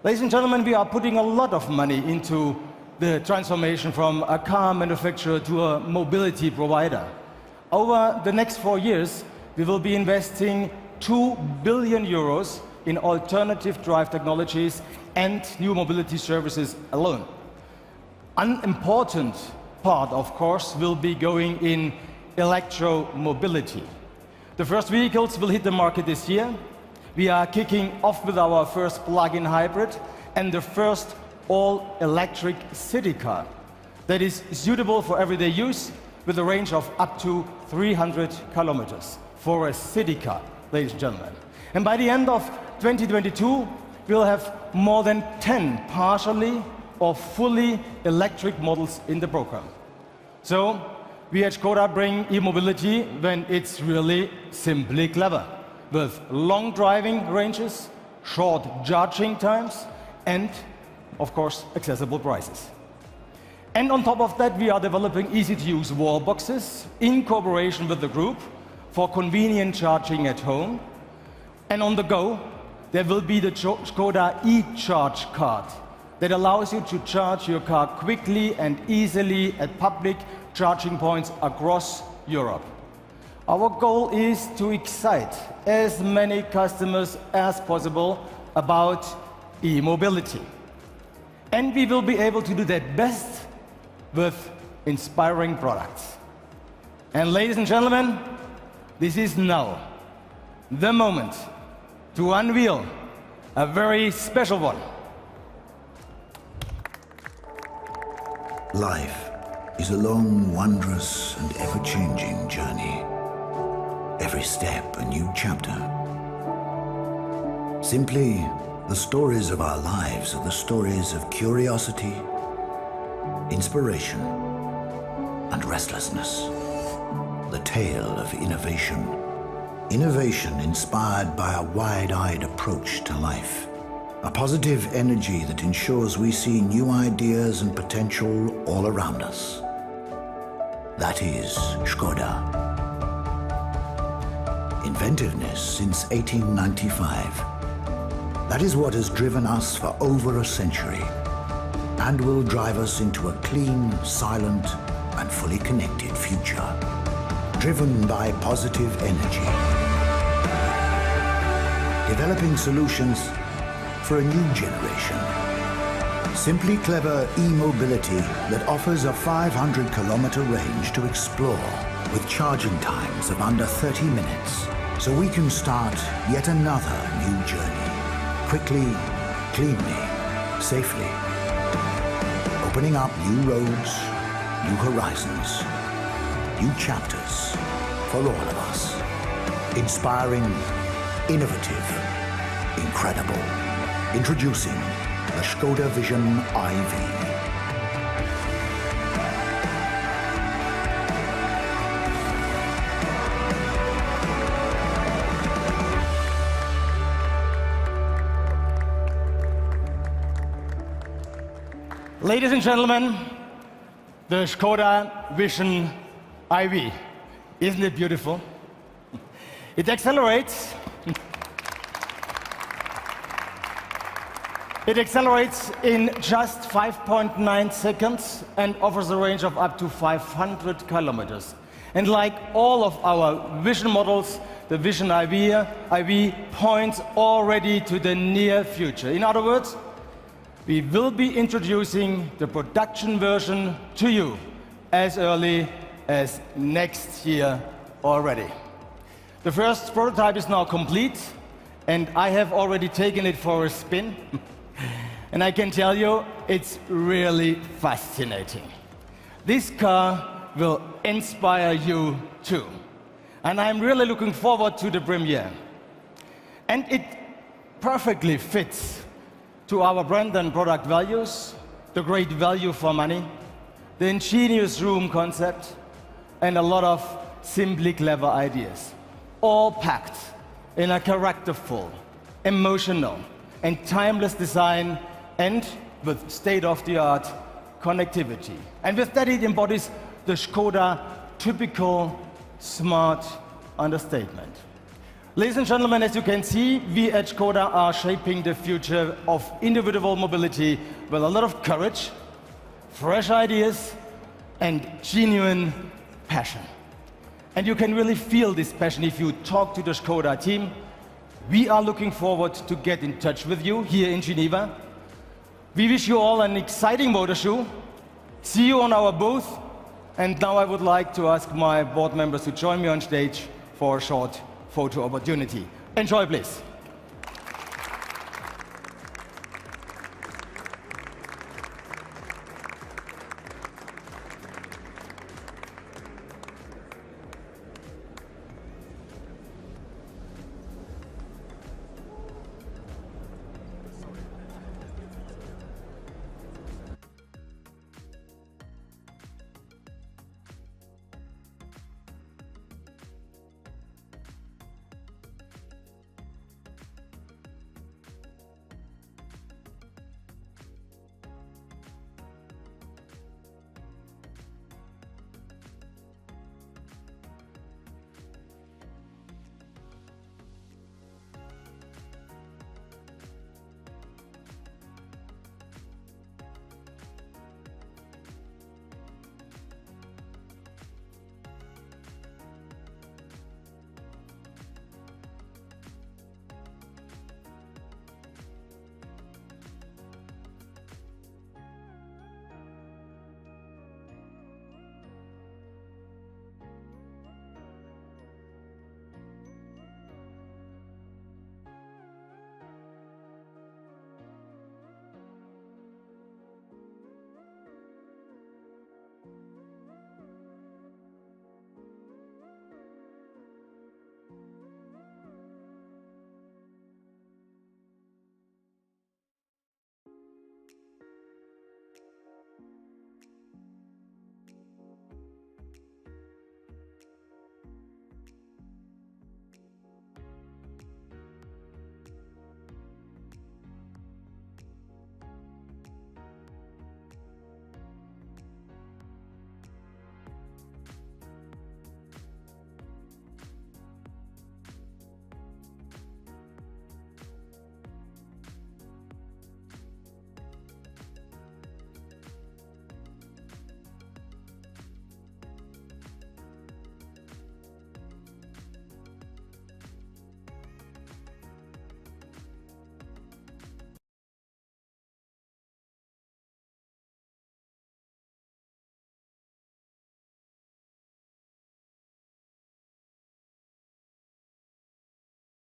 Ladies and gentlemen, we are putting a lot of money into the transformation from a car manufacturer to a mobility provider. Over the next 4 years, we will be investing 2 billion euros in alternative drive technologies and new mobility services alone. An important part, of course, will be going in electromobility. The first vehicles will hit the market this year. We are kicking off with our first plug-in hybrid and the first all-electric city car that is suitable for everyday use with a range of up to 300 kilometers for a city car, ladies and gentlemen. And by the end of 2022, we'll have more than 10 partially or fully electric models in the program. So, we at Skoda bring e-mobility when it's really simply clever, with long driving ranges, short charging times, and, of course, accessible prices. And on top of that, we are developing easy-to-use wall boxes in cooperation with the group for convenient charging at home. And on the go, there will be the Skoda e-charge card that allows you to charge your car quickly and easily at public charging points across Europe. Our goal is to excite as many customers as possible about e-mobility. And we will be able to do that best with inspiring products. And ladies and gentlemen, this is now the moment to unveil a very special one. Life is a long, wondrous and ever-changing journey. Every step a new chapter. Simply, the stories of our lives are the stories of curiosity, inspiration, and restlessness. The tale of innovation. Innovation inspired by a wide-eyed approach to life. A positive energy that ensures we see new ideas and potential all around us. That is Skoda. Inventiveness since 1895. That is what has driven us for over a century and will drive us into a clean, silent, and fully connected future. Driven by positive energy. Developing solutions for a new generation. Simply clever e-mobility that offers a 500-kilometer range to explore with charging times of under 30 minutes. So we can start yet another new journey. Quickly, cleanly, safely. Opening up new roads, new horizons, new chapters for all of us. Inspiring, innovative, incredible. Introducing the Skoda Vision IV. Ladies and gentlemen, the Skoda Vision IV. Isn't it beautiful? It accelerates. It accelerates in just 5.9 seconds and offers a range of up to 500 kilometers. And like all of our Vision models, the Vision IV points already to the near future. In other words, we will be introducing the production version to you as early as next year already. The first prototype is now complete, and I have already taken it for a spin. And I can tell you, it's really fascinating. This car will inspire you too. And I'm really looking forward to the premiere. And it perfectly fits to our brand and product values, the great value for money, the ingenious room concept, and a lot of simply clever ideas. All packed in a characterful, emotional, and timeless design, and with state-of-the-art connectivity. And with that, it embodies the Skoda typical smart understatement. Ladies and gentlemen, as you can see, we at Skoda are shaping the future of individual mobility with a lot of courage, fresh ideas, and genuine passion. And you can really feel this passion if you talk to the Skoda team. We are looking forward to get in touch with you here in Geneva. We wish you all an exciting motor show. See you on our booth. And now I would like to ask my board members to join me on stage for a short photo opportunity. Enjoy, please.